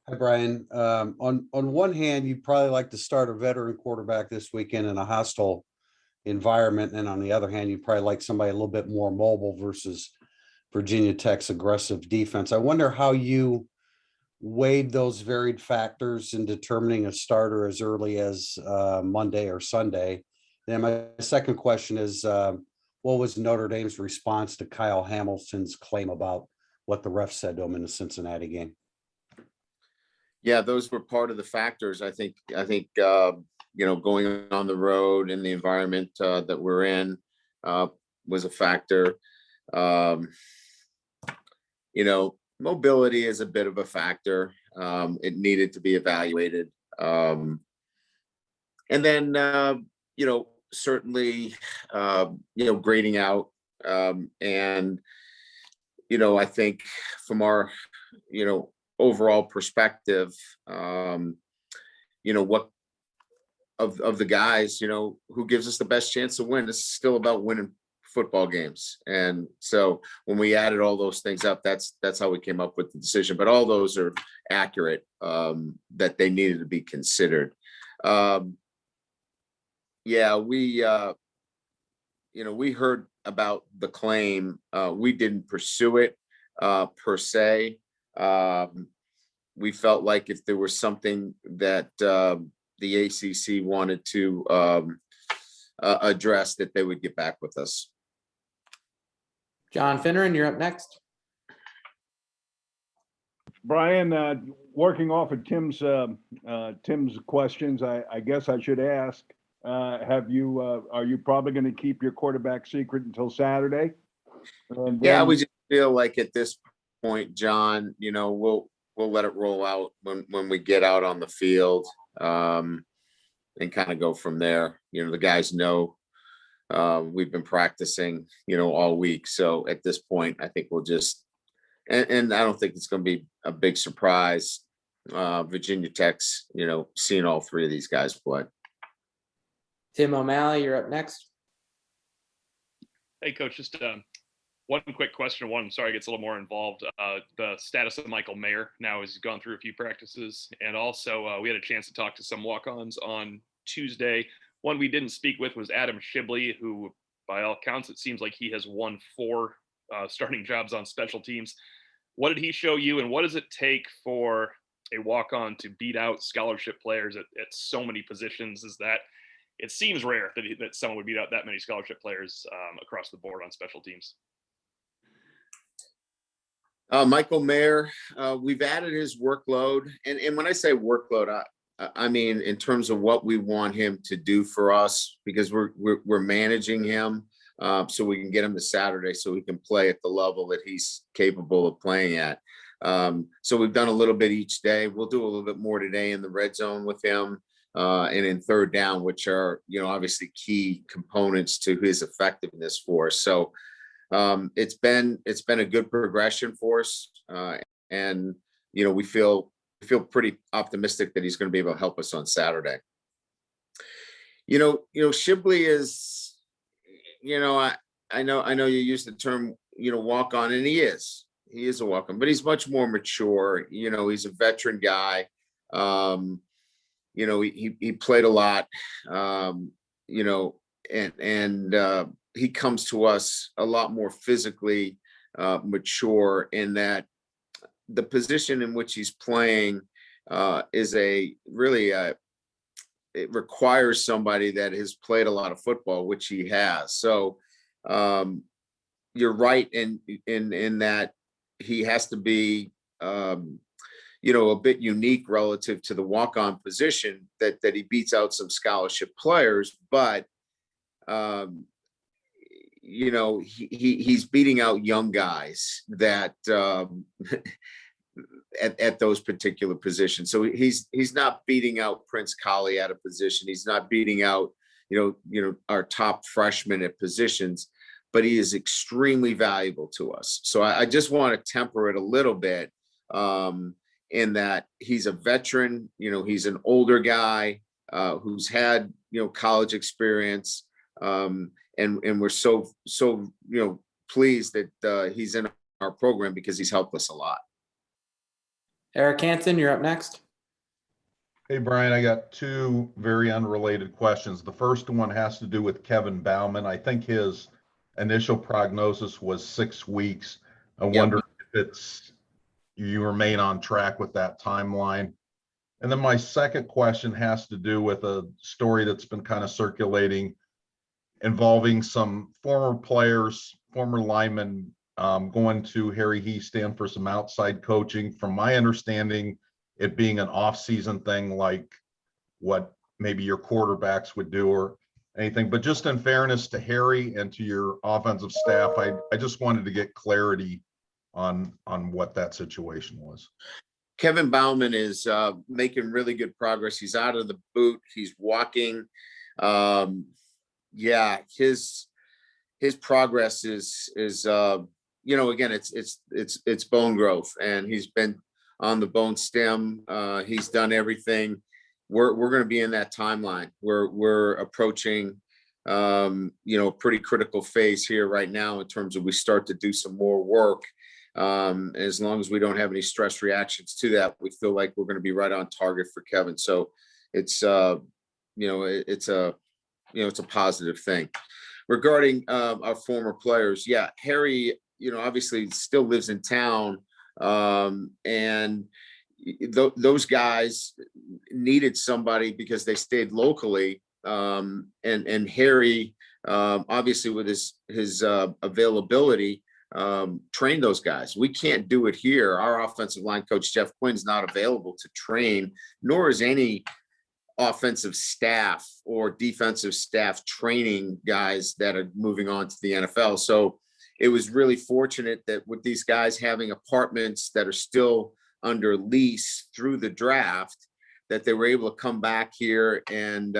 Hi, Brian. On one hand, you'd probably like to start a veteran quarterback this weekend in a hostile environment, and on the other hand, you'd probably like somebody a little bit more mobile versus Virginia Tech's aggressive defense. I wonder how you weighed those varied factors in determining a starter as early as Monday or Sunday. Then my second question is, what was Notre Dame's response to Kyle Hamilton's claim about what the ref said to him in the Cincinnati game? Yeah, those were part of the factors. I think going on the road and the environment that we're in was a factor. Um, Mobility is a bit of a factor. It needed to be evaluated. And then, certainly, grading out. And, I think from our, overall perspective, what of the guys, who gives us the best chance to win. It's still about winning football games. And so when we added all those things up, that's how we came up with the decision. But all those are accurate, that they needed to be considered. We heard about the claim. We didn't pursue it per se. We felt like if there was something that the ACC wanted to address, that they would get back with us. John Finneran, you're up next. Brian, working off of Tim's questions, I guess I should ask, are you probably going to keep your quarterback secret until Saturday? Yeah, we just feel like at this point, John, we'll let it roll out when we get out on the field, and kind of go from there. The guys know we've been practicing, all week. So at this point, I think we'll just, and I don't think it's going to be a big surprise. Virginia Tech's, seeing all three of these guys play. Tim O'Malley, you're up next. Hey, Coach, just one quick question. One, sorry, it gets a little more involved. The status of Michael Mayer now has gone through a few practices. And also we had a chance to talk to some walk-ons on Tuesday. One we didn't speak with was Adam Shibley, who by all accounts, it seems like he has won 4 starting jobs on special teams. What did he show you, and what does it take for a walk-on to beat out scholarship players at so many positions? Is that it seems rare that someone would beat out that many scholarship players across the board on special teams. Michael Mayer, we've added his workload. And when I say workload, I mean, in terms of what we want him to do for us, because we're managing him so we can get him to Saturday so he can play at the level that he's capable of playing at. So we've done a little bit each day. We'll do a little bit more today in the red zone with him and in third down, which are, obviously key components to his effectiveness for us. So it's been a good progression for us. And, we feel pretty optimistic that he's going to be able to help us on Saturday. Shibley is, I know you use the term, walk on, and he is a walk on, but he's much more mature. He's a veteran guy. He played a lot, and he comes to us a lot more physically mature, in that the position in which he's playing is it requires somebody that has played a lot of football, which he has. So you're right in that he has to be a bit unique relative to the walk-on position, that he beats out some scholarship players, but he's beating out young guys that at those particular positions. So he's not beating out Prince Collie at a position. He's not beating out, our top freshmen at positions, but he is extremely valuable to us. So I just want to temper it a little bit in that he's a veteran, he's an older guy who's had, college experience. And we're so pleased that he's in our program, because he's helped us a lot. Eric Hansen, you're up next. Hey, Brian, I got two very unrelated questions. The first one has to do with Kevin Bauman. I think his initial prognosis was 6 weeks. I wonder if you remain on track with that timeline. And then my second question has to do with a story that's been kind of circulating involving some former players, former linemen, going to Harry Hiestand for some outside coaching. From my understanding, it being an off-season thing like what maybe your quarterbacks would do or anything. But just in fairness to Harry and to your offensive staff, I just wanted to get clarity on what that situation was. Kevin Bauman is making really good progress. He's out of the boot. He's walking. Yeah, his progress is again, it's bone growth, and he's been on the bone stem. He's done everything. We're going to be in that timeline. We're approaching a pretty critical phase here right now in terms of we start to do some more work. As long as we don't have any stress reactions to that, we feel like we're going to be right on target for Kevin. So it's a positive thing. Regarding our former players, yeah, Harry, obviously still lives in town, and those guys needed somebody because they stayed locally, and Harry, obviously with his availability, train those guys. We can't do it here. Our offensive line coach, Jeff Quinn's not available to train, nor is any offensive staff or defensive staff training guys that are moving on to the NFL. So it was really fortunate that with these guys having apartments that are still under lease through the draft, that they were able to come back here. And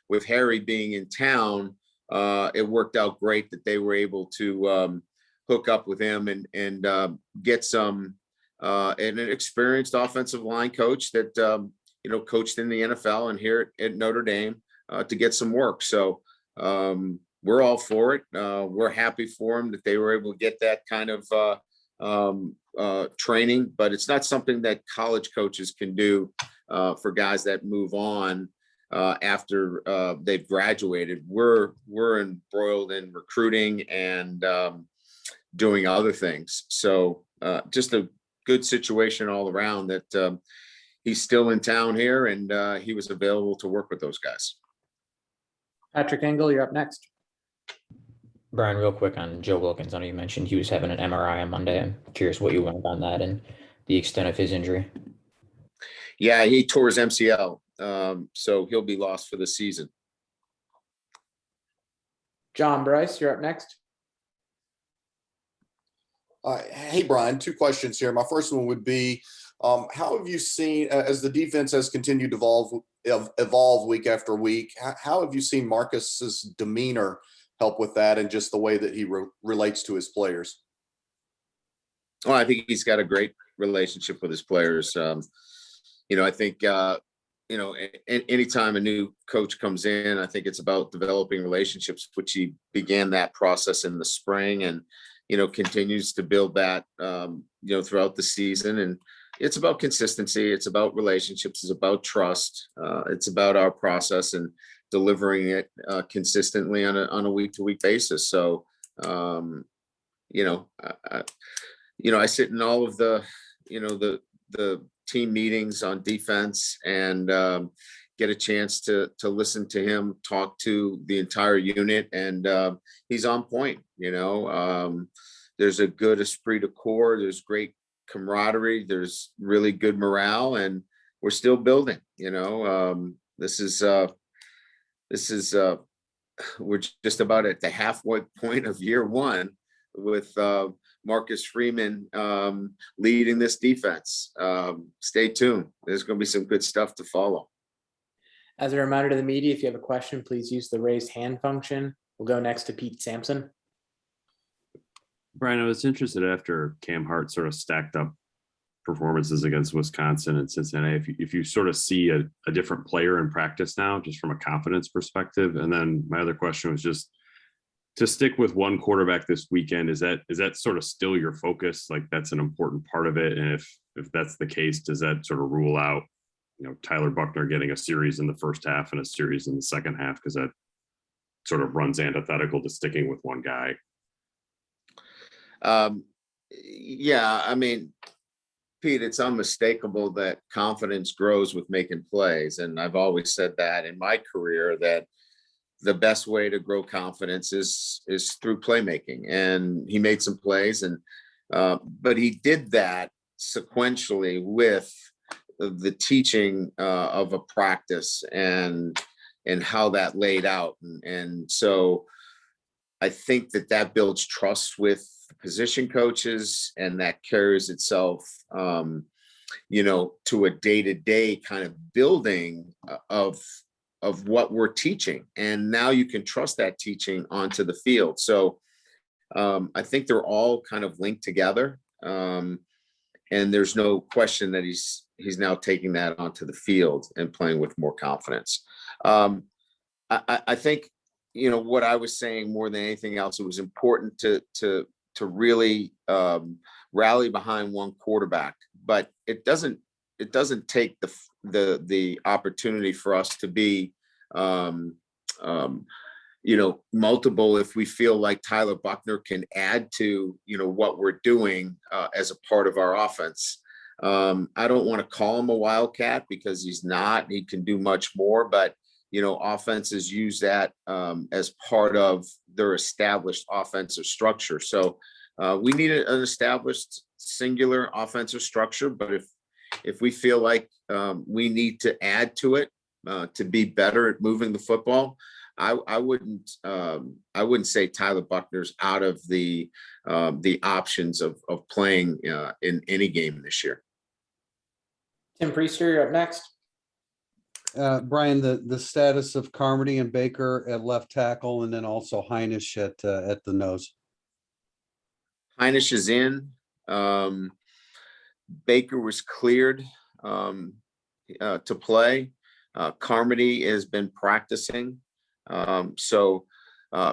with Harry being in town, it worked out great that they were able to hook up with him and get some and an experienced offensive line coach that coached in the NFL and here at Notre Dame to get some work. So we're all for it. We're happy for them that they were able to get that kind of training, but it's not something that college coaches can do for guys that move on after they've graduated. We're embroiled in recruiting and doing other things. So just a good situation all around that he's still in town here and he was available to work with those guys. Patrick Engel, you're up next. Brian, real quick on Joe Wilkins. I know you mentioned he was having an MRI on Monday. I'm curious what you learned on that and the extent of his injury. Yeah, he tore his MCL, so he'll be lost for the season. John Bryce, you're up next. Hey, Brian, two questions here. My first one would be, how have you seen, as the defense has continued to evolve week after week, how have you seen Marcus's demeanor help with that and just the way that he relates to his players? Well, I think he's got a great relationship with his players. I think, anytime a new coach comes in, I think it's about developing relationships, which he began that process in the spring and, continues to build that, throughout the season. And it's about consistency. It's about relationships. It's about trust. It's about our process and delivering it consistently on a week-to-week basis. So, I sit in all of the team meetings on defense and get a chance to listen to him talk to the entire unit, and he's on point. There's a good esprit de corps. There's great camaraderie. There's really good morale, and we're still building. This is we're just about at the halfway point of year one with Marcus Freeman leading this defense. Stay tuned. There's going to be some good stuff to follow. As a reminder to the media, if you have a question, please use the raised hand function. We'll go next to Pete Sampson. Brian, I was interested after Cam Hart sort of stacked up performances against Wisconsin and Cincinnati, if you sort of see a different player in practice now, just from a confidence perspective. And then my other question was just, to stick with one quarterback this weekend, is that sort of still your focus? Like that's an important part of it. And if that's the case, does that sort of rule out, Tyler Buckner getting a series in the first half and a series in the second half? Because that sort of runs antithetical to sticking with one guy. Yeah, I mean, Pete, it's unmistakable that confidence grows with making plays. And I've always said that in my career, that the best way to grow confidence is through playmaking. And he made some plays, but he did that sequentially with the teaching of a practice and how that laid out. And so I think that builds trust with position coaches, and that carries itself, to a day-to-day kind of building of what we're teaching. And now you can trust that teaching onto the field. So I think they're all kind of linked together. And there's no question that he's now taking that onto the field and playing with more confidence. I think, what I was saying more than anything else, it was important to really rally behind one quarterback, but it doesn't take the opportunity for us to be multiple if we feel like Tyler Buckner can add to what we're doing as a part of our offense. I don't want to call him a wildcat because he's not. He can do much more, but offenses use that as part of their established offensive structure. So we need an established singular offensive structure, but if we feel like we need to add to it to be better at moving the football, I wouldn't say Tyler Buckner's out of the options of playing in any game this year. Tim Priester, you're up next. Brian, the status of Carmody and Baker at left tackle, and then also Heinisch at the nose. Heinisch is in. Baker was cleared to play. Carmody has been practicing. So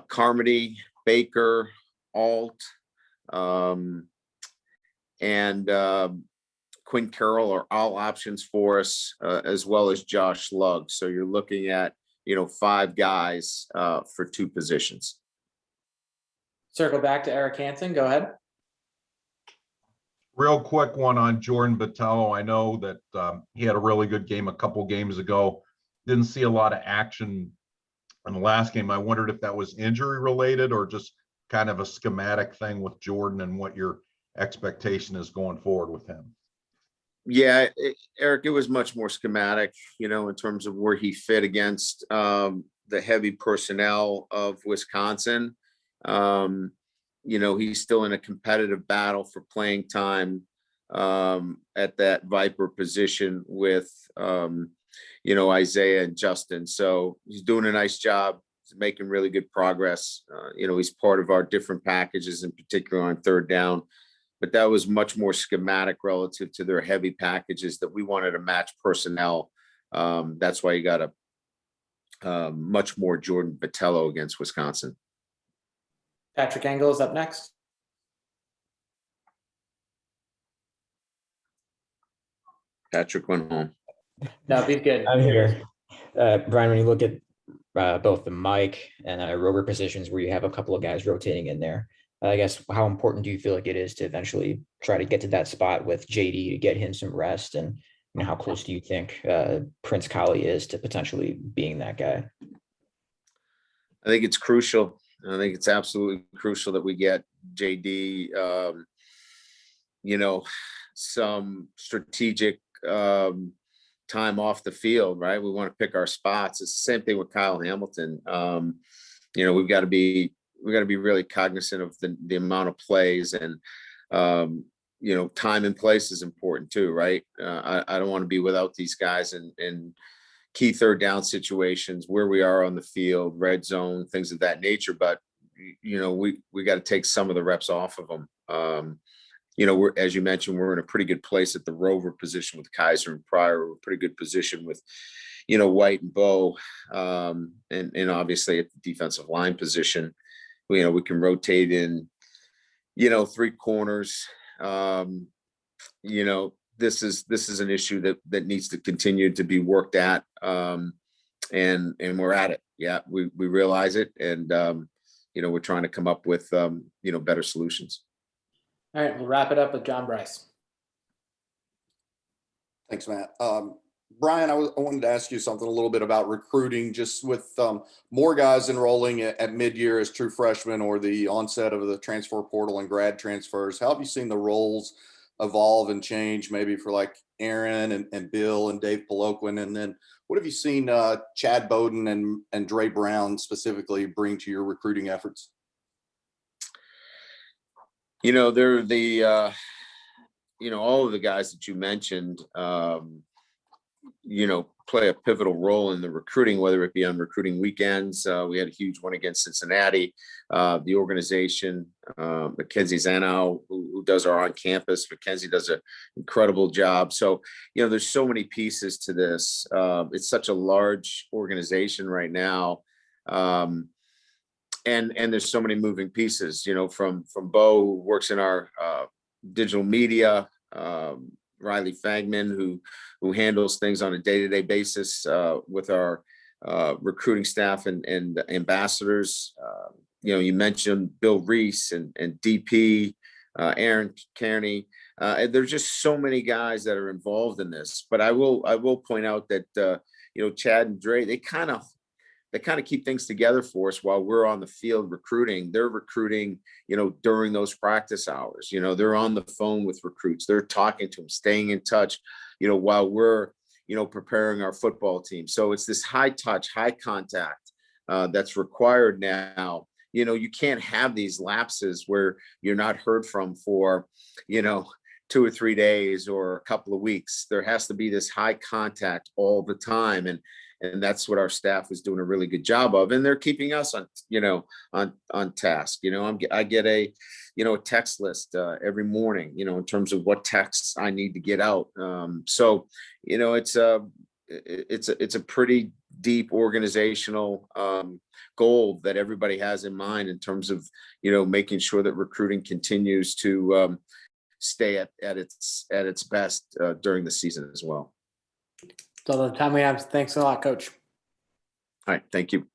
Carmody, Baker, Alt, and Quinn Carroll are all options for us, as well as Josh Lugg. So you're looking at, 5 guys for 2 positions. Circle back to Eric Hansen. Go ahead. Real quick one on Jordan Botelho. I know that he had a really good game a couple games ago. Didn't see a lot of action in the last game. I wondered if that was injury related or just kind of a schematic thing with Jordan and what your expectation is going forward with him. Yeah, Eric, it was much more schematic, in terms of where he fit against the heavy personnel of Wisconsin. He's still in a competitive battle for playing time at that Viper position with, Isaiah and Justin. So he's doing a nice job. He's making really good progress. He's part of our different packages, in particular on third down. But that was much more schematic relative to their heavy packages that we wanted to match personnel. That's why you got a much more Jordan Botelho against Wisconsin. Patrick Engel is up next. Patrick went home. No, he's good. I'm here. Brian, when you look at both the Mike and rover positions where you have a couple of guys rotating in there, I guess how important do you feel like it is to eventually try to get to that spot with JD to get him some rest? And how close do you think Prince Collie is to potentially being that guy? I think it's crucial. I think it's absolutely crucial that we get JD, some strategic time off the field, right? We want to pick our spots. It's the same thing with Kyle Hamilton. We've got to be really cognizant of the amount of plays, and time and place is important too, right? I don't want to be without these guys in key third down situations where we are on the field, red zone, things of that nature. But we got to take some of the reps off of them. We're, as you mentioned, we're in a pretty good place at the rover position with Kaiser and Pryor. We're a pretty good position with White and Bo, and obviously at the defensive line position we can rotate in, 3 corners. This is an issue that needs to continue to be worked at. And we're at it. Yeah, we realize it. And, we're trying to come up with, better solutions. All right, we'll wrap it up with John Bryce. Thanks, Matt. Brian, I wanted to ask you something a little bit about recruiting, just with more guys enrolling at mid-year as true freshmen or the onset of the transfer portal and grad transfers. How have you seen the roles evolve and change, maybe for like Aaron and Bill and Dave Poloquin? And then what have you seen Chad Bowden and Dre Brown specifically bring to your recruiting efforts? They're the, all of the guys that you mentioned, play a pivotal role in the recruiting, whether it be on recruiting weekends. We had a huge one against Cincinnati. The organization, Mackenzie Zanow, who does our on-campus. Mackenzie does an incredible job. So, there's so many pieces to this. It's such a large organization right now. And there's so many moving pieces, from Bo, who works in our digital media, Riley Fagman, who handles things on a day-to-day basis with our recruiting staff and ambassadors. You mentioned Bill Reese and DP, Aaron Kearney. There's just so many guys that are involved in this. But I will point out that Chad and Dre, they kind of keep things together for us while we're on the field recruiting. They're recruiting, during those practice hours. They're on the phone with recruits. They're talking to them, staying in touch, while we're, preparing our football team. So it's this high touch, high contact that's required now. You can't have these lapses where you're not heard from for, 2 or 3 days or a couple of weeks. There has to be this high contact all the time. And that's what our staff is doing a really good job of. And they're keeping us on, on task. I get a text list every morning, in terms of what texts I need to get out. So, it's a pretty deep organizational goal that everybody has in mind in terms of, making sure that recruiting continues to stay at its best during the season as well. That's all the time we have. Thanks a lot, Coach. All right. Thank you.